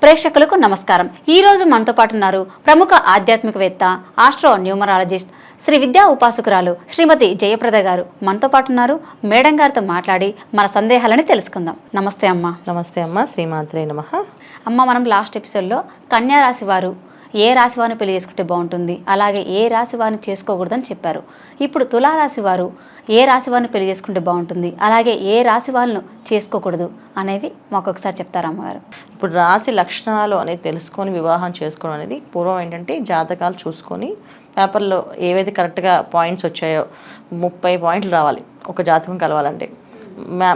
ప్రేక్షకులకు నమస్కారం. ఈ రోజు మనతో పాటు ఉన్నారు ప్రముఖ ఆధ్యాత్మికవేత్త, ఆస్ట్రో న్యూమరాలజిస్ట్, శ్రీ విద్యా ఉపాసకురాలు శ్రీమతి జయప్రద గారు మనతో పాటు ఉన్నారు. మేడం గారితో మాట్లాడి మన సందేహాలని తెలుసుకుందాం. నమస్తే అమ్మ. నమస్తే అమ్మ. శ్రీమాత్రే నమః. అమ్మ, మనం లాస్ట్ ఎపిసోడ్లో కన్యా రాశి వారు ఏ రాశి వారిని పెళ్లి చేసుకుంటే బాగుంటుంది, అలాగే ఏ రాశి వారిని చేసుకోకూడదని చెప్పారు. ఇప్పుడు తులారాశి వారు ఏ రాశి వారిని పెళ్లి చేసుకుంటే బాగుంటుంది, అలాగే ఏ రాశి వాళ్ళను చేసుకోకూడదు అనేవి మాకు ఒకసారి చెప్తారా అమ్మగారు? ఇప్పుడు రాశి లక్షణాలు అనేది తెలుసుకొని వివాహం చేసుకోవడం అనేది పూర్వం ఏంటంటే జాతకాలు చూసుకొని పేపర్లో ఏవైతే కరెక్ట్గా పాయింట్స్ వచ్చాయో 30 పాయింట్లు రావాలి ఒక జాతకం కలవాలంటే.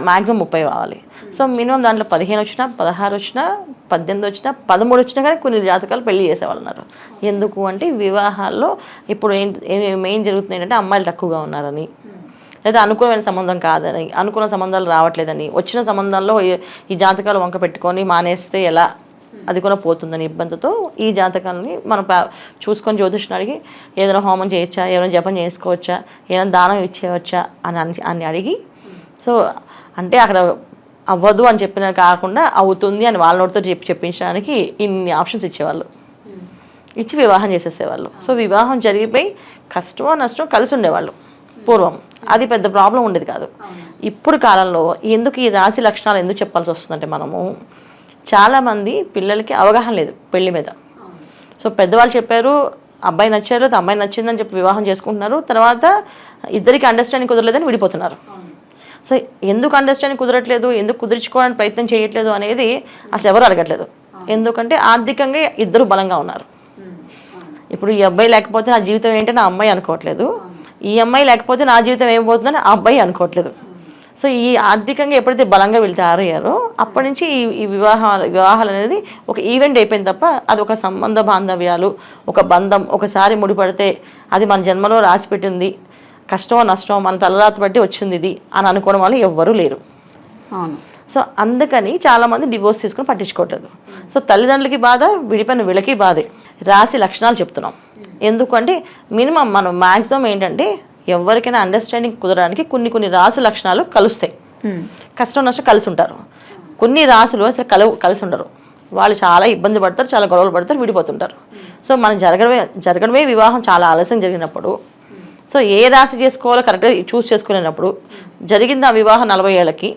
మ్యాక్సిమం 30 రావాలి. సో మినిమం దాంట్లో 15 వచ్చినా, 16 వచ్చినా, 18 వచ్చినా, 13 వచ్చినా కానీ కొన్ని జాతకాలు పెళ్లి చేసేవాళ్ళు ఉన్నారు. ఎందుకు అంటే వివాహాల్లో ఇప్పుడు ఏం జరుగుతుంది ఏంటంటే అమ్మాయిలు తక్కువగా ఉన్నారని, లేదా అనుకూలమైన సంబంధం కాదని, అనుకూల సంబంధాలు రావట్లేదని, వచ్చిన సంబంధాల్లో ఈ జాతకాలు వంక పెట్టుకొని మానేస్తే ఎలా అది కూడా పోతుందని ఇబ్బందితో ఈ జాతకాలని మనం చూసుకొని జ్యోతిష్ని అడిగి ఏదైనా హోమం చేయొచ్చా, ఏమైనా జపం చేసుకోవచ్చా, ఏదైనా దానం ఇచ్చేయవచ్చా అని అడిగి, సో అంటే అక్కడ అవ్వదు అని చెప్పిన కాకుండా అవుతుంది అని వాళ్ళ నోటితో చెప్పించడానికి ఇన్ని ఆప్షన్స్ ఇచ్చేవాళ్ళు, ఇచ్చి వివాహం చేసేసేవాళ్ళు. సో వివాహం జరిగిపోయి కష్టమో నష్టమో కలిసి ఉండేవాళ్ళు పూర్వం. అది పెద్ద ప్రాబ్లం ఉండేది కాదు. ఇప్పుడు కాలంలో ఎందుకు ఈ రాశి లక్షణాలు ఎందుకు చెప్పాల్సి వస్తుందంటే, మనము చాలామంది పిల్లలకి అవగాహన లేదు పెళ్లి మీద. సో పెద్దవాళ్ళు చెప్పారు, అబ్బాయి నచ్చారు, అమ్మాయి నచ్చిందని చెప్పి వివాహం చేసుకుంటున్నారు. తర్వాత ఇద్దరికి అండర్స్టాండింగ్ కుదరలేదని విడిపోతున్నారు. సో ఎందుకు అండర్స్టాండింగ్ కుదరట్లేదు, ఎందుకు కుదుర్చుకోవడానికి ప్రయత్నం చేయట్లేదు అనేది అసలు ఎవరు అడగట్లేదు. ఎందుకంటే ఆర్థికంగా ఇద్దరు బలంగా ఉన్నారు. ఇప్పుడు ఈ అబ్బాయి లేకపోతే నా జీవితం ఏంటని ఆ అమ్మాయి అనుకోవట్లేదు, ఈ అమ్మాయి లేకపోతే నా జీవితం ఏమైపోతుందని ఆ అబ్బాయి అనుకోవట్లేదు. సో ఈ ఆర్థికంగా ఎప్పుడైతే బలంగా వీళ్ళు తయారయ్యారో అప్పటి నుంచి ఈ వివాహాలు అనేది ఒక ఈవెంట్ అయిపోయింది తప్ప అది ఒక సంబంధ బాంధవ్యాలు, ఒక బంధం ఒకసారి ముడిపడితే అది మన జన్మలో రాసి పెట్టింది, కష్టమో నష్టమో మన తలరాత బట్టి వచ్చింది ఇది అని అనుకోవడం వల్ల ఎవ్వరూ లేరు. అవును. సో అందుకని చాలామంది డివోర్స్ తీసుకుని పట్టించుకోవట్లేదు. సో తల్లిదండ్రులకి బాధ, విడిపోయిన వీళ్ళకి బాధే. రాశి లక్షణాలు చెప్తున్నాం ఎందుకంటే మినిమం మనం మ్యాక్సిమం ఏంటంటే ఎవరికైనా అండర్స్టాండింగ్ కుదరడానికి కొన్ని రాశి లక్షణాలు కలుస్తాయి. కష్టం నష్టం కలిసి ఉంటారు. కొన్ని రాశులు అసలు కలిసి ఉండరు. వాళ్ళు చాలా ఇబ్బంది పడతారు, చాలా గొడవలు పడతారు, విడిపోతుంటారు. సో మనం జరగడమే వివాహం చాలా ఆలస్యం జరిగినప్పుడు, సో ఏ రాశి చేసుకోవాలో కరెక్ట్గా చూస్ చేసుకునేటప్పుడు జరిగింది ఆ వివాహం 40 ఏళ్ళకి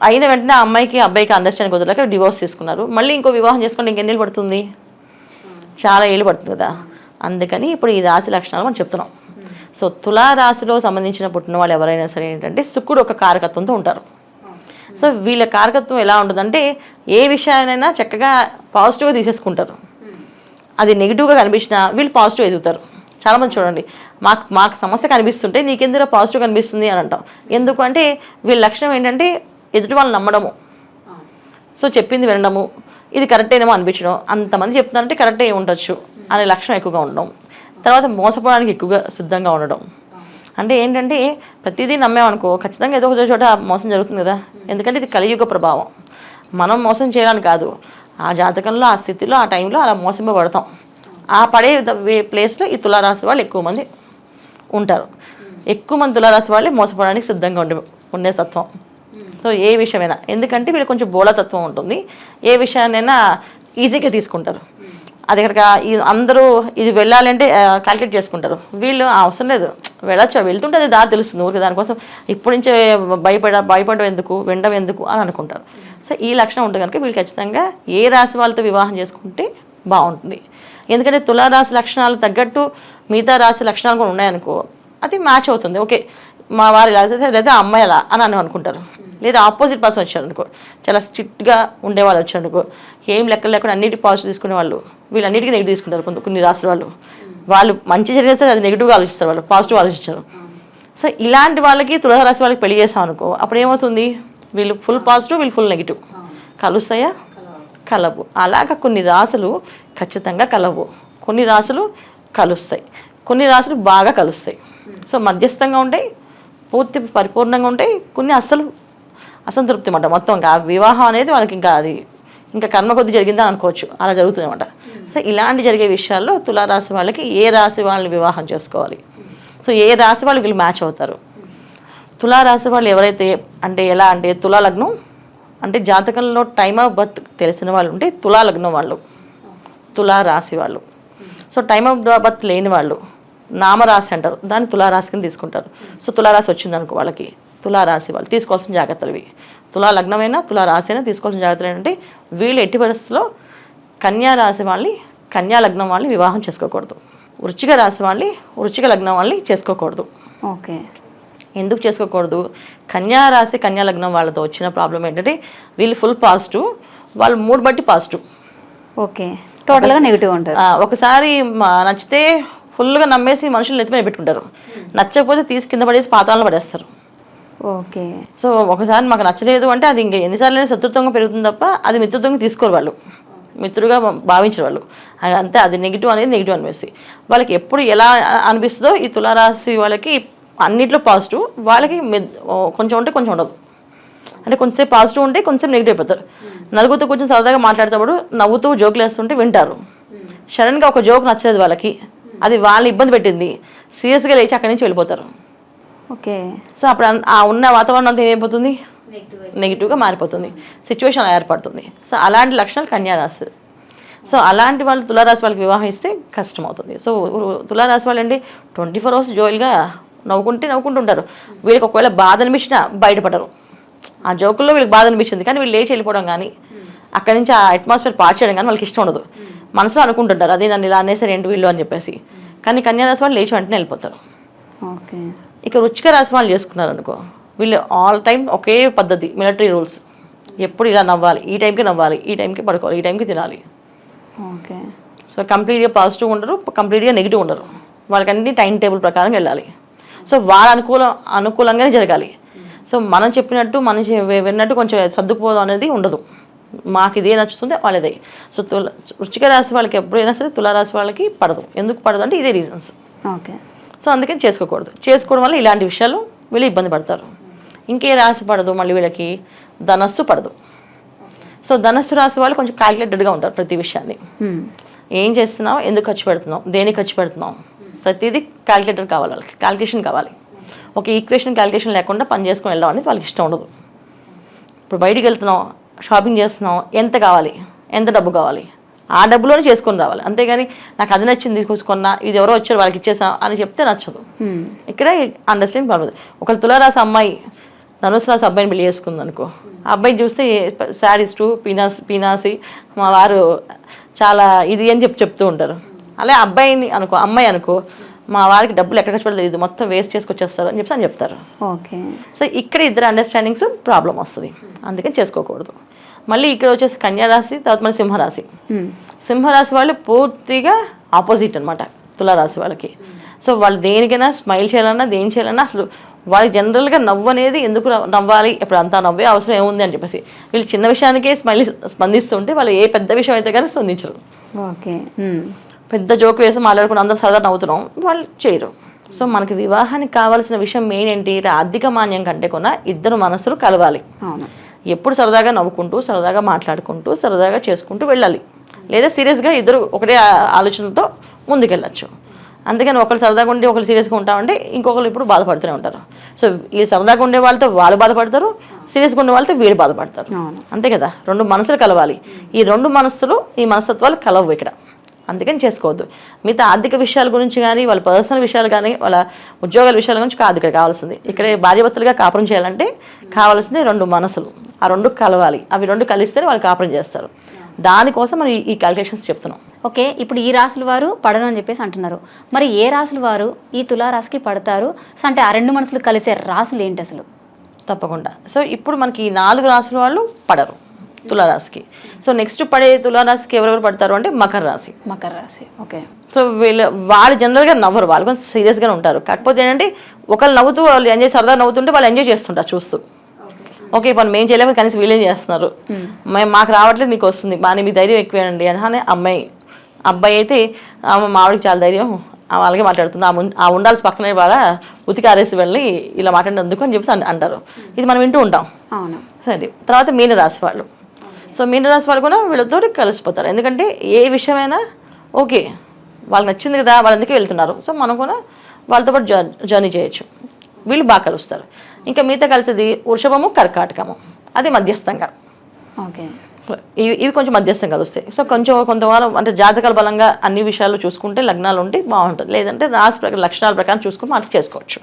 అయిన వెంటనే అమ్మాయికి అబ్బాయికి అండర్స్టాండింగ్ కుదరలేక డివోర్స్ తీసుకున్నారు. మళ్ళీ ఇంకో వివాహం చేసుకుంటే ఇంకెన్నేళ్ళు పడుతుంది? చాలా ఏళ్ళు పడుతుంది కదా. అందుకని ఇప్పుడు ఈ రాశి లక్షణాలు మనం చెప్తున్నాం. సో తులారాశిలో సంబంధించిన పుట్టిన వాళ్ళు ఎవరైనా సరే ఏంటంటే శుక్రుడు ఒక కారకత్వంతో ఉంటారు. సో వీళ్ళ కారకత్వం ఎలా ఉంటుందంటే ఏ విషయాన్నైనా చక్కగా పాజిటివ్గా తీసేసుకుంటారు. అది నెగిటివ్గా కనిపించినా వీళ్ళు పాజిటివ్ ఎదుగుతారు. చాలామంది చూడండి, మాకు సమస్య కనిపిస్తుంటే నీకెందుకు పాజిటివ్ కనిపిస్తుంది అని అంటాం. ఎందుకంటే వీళ్ళ లక్షణం ఏంటంటే ఎదుటి వాళ్ళని నమ్మడము, సో చెప్పింది వినడము, ఇది కరెక్ట్ అయినేమో అనిపించడం, అంతమంది చెప్తున్నారంటే కరెక్ట్ అయి ఉండొచ్చు అనే లక్షణం ఎక్కువగా ఉండడం. తర్వాత మోసపోవడానికి ఎక్కువగా సిద్ధంగా ఉండడం. అంటే ఏంటంటే ప్రతిదీ నమ్మేమనుకో ఖచ్చితంగా ఏదో ఒక చోట మోసం జరుగుతుంది కదా. ఎందుకంటే ఇది కలియుగ ప్రభావం. మనం మోసం చేయడానికి కాదు, ఆ జాతకంలో ఆ స్థితిలో ఆ టైంలో అలా మోసంపబడతాం. ఆ పడే ప్లేస్లో ఈ తులారాశి వాళ్ళు ఎక్కువ మంది ఉంటారు. ఎక్కువ మంది తులారాశి వాళ్ళే మోసపోవడానికి సిద్ధంగా ఉండే తత్వం. సో ఏ విషయమైనా, ఎందుకంటే వీళ్ళు కొంచెం బోళతత్వం ఉంటుంది, ఏ విషయాన్నైనా ఈజీగా తీసుకుంటారు. అది ఇక్కడ అందరూ ఇది వెళ్ళాలంటే క్యాల్కులేట్ చేసుకుంటారు. వీళ్ళు అవసరం లేదు, వెళ్ళొచ్చు, వెళ్తుంటే అది దారి తెలుస్తుంది ఊరికి, దానికోసం ఇప్పటి నుంచే భయపడడం ఎందుకు, వినడం ఎందుకు అని అనుకుంటారు. సో ఈ లక్షణం ఉంటుంది కనుక వీళ్ళు ఖచ్చితంగా ఏ రాశి వాళ్ళతో వివాహం చేసుకుంటే బాగుంటుంది. ఎందుకంటే తులారాశి లక్షణాలు తగ్గట్టు మిగతా రాశి లక్షణాలు కూడా ఉన్నాయనుకో అది మ్యాచ్ అవుతుంది. ఓకే, మా వారు ఇలా లేదా అమ్మాయి అలా అని అనుకుంటారు. లేదా ఆపోజిట్ పర్సన్ వచ్చారు అనుకో, చాలా స్ట్రిక్ట్గా ఉండేవాళ్ళు వచ్చారు అనుకో, ఏం లెక్కలు లేకుండా అన్నిటి పాజిటివ్ తీసుకునే వాళ్ళు వీళ్ళన్నిటికీ నెగిటివ్ తీసుకుంటారు. కొన్ని రాశుల వాళ్ళు మంచి జరిగితే సరే అది నెగిటివ్గా ఆలోచిస్తారు, వాళ్ళు పాజిటివ్ ఆలోచించారు. సో ఇలాంటి వాళ్ళకి తులారాశి వాళ్ళకి పెళ్లి చేస్తాం అనుకో, అప్పుడు ఏమవుతుంది, వీళ్ళు ఫుల్ పాజిటివ్, వీళ్ళు ఫుల్ నెగిటివ్. కలుస్తాయా? కలవు. అలాగా కొన్ని రాశులు ఖచ్చితంగా కలవు, కొన్ని రాశులు కలుస్తాయి, కొన్ని రాశులు బాగా కలుస్తాయి. సో మధ్యస్థంగా ఉంటాయి, పూర్తి పరిపూర్ణంగా ఉంటాయి, కొన్ని అస్సలు అసంతృప్తి అన్నమాట. మొత్తం ఇంకా వివాహం అనేది వాళ్ళకి ఇంకా కర్మ కొద్ది జరిగిందని అనుకోవచ్చు, అలా జరుగుతుంది అన్నమాట. సో ఇలాంటి జరిగే విషయాల్లో తులారాశి వాళ్ళకి ఏ రాశి వాళ్ళని వివాహం చేసుకోవాలి, సో ఏ రాశి వాళ్ళు వీళ్ళు మ్యాచ్ అవుతారు. తులారాశి వాళ్ళు ఎవరైతే అంటే ఎలా అంటే తులా లగ్నం అంటే జాతకంలో టైమ్ ఆఫ్ బర్త్ తెలిసిన వాళ్ళు ఉంటే తులా లగ్నం వాళ్ళు, తులా రాశి వాళ్ళు. సో టైమ్ ఆఫ్ బర్త్ లేని వాళ్ళు నామరాశి అంటారు, దాన్ని తులారాశి కింద తీసుకుంటారు. సో తులారాశి వచ్చింది అనుకో వాళ్ళకి, తులారాశి వాళ్ళు తీసుకోవాల్సిన జాగ్రత్తలు ఇవి. తులా లగ్నమైనా తులారాశి అయినా తీసుకోవాల్సిన జాగ్రత్తలు ఏంటంటే వీళ్ళు ఎట్టి పరిస్థితుల్లో కన్యా రాశి వాళ్ళని, కన్యా లగ్నం వాళ్ళని వివాహం చేసుకోకూడదు. వృశ్చిక రాశి వాళ్ళని, వృశ్చిక లగ్నం వాళ్ళని చేసుకోకూడదు. ఓకే. ఎందుకు చేసుకోకూడదు? కన్యా రాశి కన్యా లగ్నం వాళ్ళతో వచ్చిన ప్రాబ్లం ఏంటంటే వీళ్ళు ఫుల్ పాజిటివ్, వాళ్ళు మూడు బట్టి పాజిటివ్. ఓకే, టోటల్గా నెగిటివ్ ఉంటారు. ఒకసారి నచ్చితే ఫుల్గా నమ్మేసి మనుషులు నెత్తిమీద పెట్టుకుంటారు, నచ్చకపోతే తీసి కింద పడేసి పాతాలను పడేస్తారు. ఓకే. సో ఒకసారి మాకు నచ్చలేదు అంటే అది ఇంకా ఎన్నిసార్లు శత్రుత్వంగా పెరుగుతుంది తప్ప అది మిత్రుత్వంగా తీసుకోరు వాళ్ళు, మిత్రుడుగా భావించరు వాళ్ళు. అంతే, అది నెగిటివ్ అనేది నెగిటివ్ అనిపిస్తుంది వాళ్ళకి. ఎప్పుడు ఎలా అనిపిస్తుందో ఈ తులారాశి వాళ్ళకి అన్నిట్లో పాజిటివ్, వాళ్ళకి కొంచెం ఉంటే కొంచెం ఉండదు. అంటే కొంచెంసేపు పాజిటివ్ ఉంటే కొంచెం నెగిటివ్ అయిపోతారు. నలుగురితో కొంచెం సరదాగా మాట్లాడేటప్పుడు నవ్వుతూ జోకులు వేస్తుంటే వింటారు. సడన్గా ఒక జోక్ నచ్చలేదు వాళ్ళకి, అది వాళ్ళని ఇబ్బంది పెట్టింది, సీరియస్గా లేచి అక్కడి నుంచి వెళ్ళిపోతారు. ఓకే. సో అప్పుడు ఆ ఉన్న వాతావరణం అంతా ఏమైపోతుంది, నెగిటివ్గా మారిపోతుంది, సిచ్యువేషన్ ఏర్పడుతుంది. సో అలాంటి లక్షణాలు కన్యారాశి. సో అలాంటి వాళ్ళు తులారాశి వాళ్ళకి వివాహం ఇస్తే కష్టం అవుతుంది. సో తులారాశి వాళ్ళు అంటే 24 hours జోయిల్గా నవ్వుకుంటూ ఉంటారు. వీళ్ళకి ఒకవేళ బాధ అనిపించినా బయటపడరు. ఆ జోకుల్లో వీళ్ళకి బాధ అనిపించింది కానీ వీళ్ళు లేచి వెళ్ళిపోవడం కానీ అక్కడి నుంచి ఆ అట్మాస్ఫియర్ పాడు చేయడం కానీ వాళ్ళకి ఇష్టం ఉండదు. మనసులో అనుకుంటుంటారు అదే నన్ను ఇలా అనేసరి ఏంటి వీళ్ళు అని చెప్పేసి. కానీ కన్యారాశి వాళ్ళు లేచి వెంటనే వెళ్ళిపోతారు. ఓకే. ఇక వృశ్చిక రాశి వాళ్ళు చేసుకున్నారు అనుకో, వీళ్ళు ఆల్ టైం ఒకే పద్ధతి, మిలిటరీ రూల్స్. ఎప్పుడు ఇలా నవ్వాలి, ఈ టైంకి నవ్వాలి, ఈ టైంకి పడుకోవాలి, ఈ టైంకి తినాలి. ఓకే. సో కంప్లీట్గా పాజిటివ్ ఉండరు, కంప్లీట్గా నెగిటివ్ ఉండరు. వాళ్ళకి అన్ని టైం టేబుల్ ప్రకారం వెళ్ళాలి. సో వాళ్ళ అనుకూలంగానే జరగాలి. సో మనం చెప్పినట్టు మనం విన్నట్టు కొంచెం సర్దుకుపోవడం అనేది ఉండదు. మాకు ఇదే నచ్చుతుంది వాళ్ళదే. సో వృశ్చిక రాశి వాళ్ళకి ఎప్పుడైనా సరే తులారాశి వాళ్ళకి పడదు. ఎందుకు పడదు అంటే ఇదే రీజన్స్. ఓకే. సో అందుకని చేసుకోకూడదు. చేసుకోవడం వల్ల ఇలాంటి విషయాలు వీళ్ళు ఇబ్బంది పడతారు. ఇంకే రాశి పడదు మళ్ళీ వీళ్ళకి, ధనస్సు పడదు. సో ధనస్సు రాశి వాళ్ళు కొంచెం క్యాలిక్యులేటెడ్గా ఉంటారు ప్రతి విషయాన్ని. ఏం చేస్తున్నావు, ఎందుకు ఖర్చు పెడుతున్నావు, దేనికి ఖర్చు పెడుతున్నావు, ప్రతిదీ క్యాలిక్యులేటర్ కావాలి వాళ్ళకి, క్యాలిక్యులేషన్ కావాలి. ఒక ఈక్వేషన్ క్యాలిక్యులేషన్ లేకుండా పని చేసుకొని వెళ్ళడం అనేది వాళ్ళకి ఇష్టం ఉండదు. ఇప్పుడు బయటికి వెళ్తున్నాం, షాపింగ్ చేస్తున్నాం, ఎంత కావాలి, ఎంత డబ్బు కావాలి, ఆ డబ్బులోనే చేసుకొని రావాలి. అంతేగాని నాకు అది నచ్చింది తీసుకొన్నా, ఇది ఎవరో వచ్చారు వాళ్ళకి ఇచ్చేసాం అని చెప్తే నచ్చదు. ఇక్కడ అండర్స్టాండింగ్ ప్రాబ్లం. ఒకళ్ళు తులారాశి అమ్మాయి ధనుసు రాశి అబ్బాయిని పెళ్లి చేసుకుంది అనుకో, ఆ అబ్బాయిని చూస్తే శారీస్టు పీనాసి మా వారు చాలా ఇది అని చెప్తూ ఉంటారు. అలా అమ్మాయి అనుకో మా వారికి డబ్బులు ఎక్కడ ఖర్చు పెడతారు, ఇది మొత్తం వేస్ట్ చేసుకొచ్చేస్తారు అని చెప్తారు. ఓకే. సో ఇక్కడ ఇద్దరు అండర్స్టాండింగ్స్ ప్రాబ్లం వస్తుంది, అందుకని చేసుకోకూడదు. మళ్ళీ ఇక్కడ వచ్చేసి కన్యారాశి, తర్వాత మళ్ళీ సింహరాశి. సింహరాశి వాళ్ళు పూర్తిగా ఆపోజిట్ అనమాట తులారాశి వాళ్ళకి. సో వాళ్ళు దేనికైనా స్మైల్ చేయాలన్నా దేని చేయాలన్నా అసలు వాళ్ళకి జనరల్గా నవ్వు అనేది ఎందుకు నవ్వాలి, ఇప్పుడు అంతా నవ్వే అవసరం ఏముంది అని చెప్పేసి వీళ్ళు చిన్న విషయానికే స్పందిస్తుంటే వాళ్ళు ఏ పెద్ద విషయం అయితే కానీ స్పందించరు. ఓకే. పెద్ద జోకు వేసి మాట్లాడుకుని అందరూ సరదా నవ్వుతున్నాం, వాళ్ళు చేయరు. సో మనకి వివాహానికి కావాల్సిన విషయం మెయిన్ ఏంటి, ఆర్థిక మాన్యం కంటే కొన్నా ఇద్దరు మనసులు కలవాలి. ఎప్పుడు సరదాగా నవ్వుకుంటూ, సరదాగా మాట్లాడుకుంటూ, సరదాగా చేసుకుంటూ వెళ్ళాలి. లేదా సీరియస్గా ఇద్దరు ఒకటే ఆలోచనతో ముందుకెళ్ళచ్చు. అందుకని ఒకరు సరదాగా ఉండి ఒకరు సీరియస్గా ఉంటామంటే ఇంకొకరు ఇప్పుడు బాధపడుతూనే ఉంటారు. సో ఈ సరదాగా ఉండే వాళ్ళతో వాళ్ళు బాధపడతారు, సీరియస్గా ఉండే వాళ్ళతో వీళ్ళు బాధపడతారు. అంతే కదా, రెండు మనసులు కలవాలి. ఈ రెండు మనసులు, ఈ మనస్తత్వాలు కలవు ఇక్కడ. అందుకని చేసుకోవద్దు. మిగతా ఆర్థిక విషయాల గురించి కానీ, వాళ్ళ పర్సనల్ విషయాలు కానీ, వాళ్ళ ఉద్యోగాల విషయాల గురించి కాదు ఇక్కడ కావాల్సింది. ఇక్కడ భార్యాభర్తలుగా కాపురం చేయాలంటే కావాల్సింది రెండు మనసులు, ఆ రెండు కలవాలి. అవి రెండు కలిస్తేనే వాళ్ళు కాపురం చేస్తారు. దానికోసం మనం ఈ క్యాలిక్యులేషన్స్ చెప్తున్నాం. ఓకే. ఇప్పుడు ఈ రాశుల వారు పడను అని చెప్పేసి అంటున్నారు. మరి ఏ రాశుల వారు ఈ తులారాశికి పడతారు? అంటే ఆ రెండు మనసులు కలిసే రాశులు ఏంటి అసలు? తప్పకుండా. సో ఇప్పుడు మనకి ఈ 4 రాశుల వాళ్ళు పడరు తులారాశికి. సో నెక్స్ట్ పడే తులారాశికి ఎవరెవరు పడతారు అంటే మకర రాశి. మకర రాశి. ఓకే. సో వాళ్ళు జనరల్గా నవ్వరు, వాళ్ళు కొంచెం సీరియస్గానే ఉంటారు. కాకపోతే ఏంటంటే ఒకళ్ళు నవ్వుతూ వాళ్ళు ఎంజాయ్, సరదా నవ్వుతుంటే వాళ్ళు ఎంజాయ్ చేస్తుంటారు చూస్తూ. ఓకే పని మేము చేయలేము కనీసం వీళ్ళేం చేస్తున్నారు, మాకు రావట్లేదు మీకు వస్తుంది బాగా, మీ ధైర్యం ఎక్కువేనండి అని అబ్బాయి అయితే మా ఆవిడకి చాలా ధైర్యం, వాళ్ళకే మాట్లాడుతుంది, ఆ ఉండాల్సి పక్కనే బాగా ఉతికి ఆరేసి వెళ్ళి ఇలా మాట్లాడినందుకు అని చెప్పి అంటారు. ఇది మనం వింటూ ఉంటాం. అవును. సరే, తర్వాత మీనరాశి వాళ్ళు. సో మీనరాశి వాళ్ళు కూడా వీళ్ళతో కలిసిపోతారు. ఎందుకంటే ఏ విషయమైనా ఓకే వాళ్ళకి నచ్చింది కదా, వాళ్ళందుకే వెళ్తున్నారు. సో మనం కూడా వాళ్ళతో పాటు జర్నీ చేయొచ్చు. వీళ్ళు బాగా కలుస్తారు. ఇంకా మిగతా కలిసేది వృషభము, కర్కాటకము, అది మధ్యస్థంగా. ఓకే. ఇవి కొంచెం మధ్యస్థం కలుస్తాయి. సో కొంతవారం అంటే జాతకాల బలంగా అన్ని విషయాలు చూసుకుంటే లగ్నాలు ఉంటే బాగుంటుంది, లేదంటే రాశి ప్రకారం లక్షణాల ప్రకారం చూసుకుని మనకి చేసుకోవచ్చు.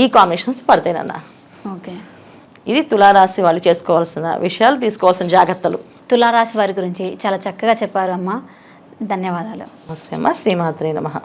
ఈ కాంబినేషన్స్ పడతాయి నాన్న. ఓకే. ఇది తులారాశి వాళ్ళు చేసుకోవాల్సిన విషయాలు, తీసుకోవాల్సిన జాగ్రత్తలు. తులారాశి వారి గురించి చాలా చక్కగా చెప్పారు అమ్మ. ధన్యవాదాలు. నమస్తే అమ్మ. శ్రీమాత్రే నమః.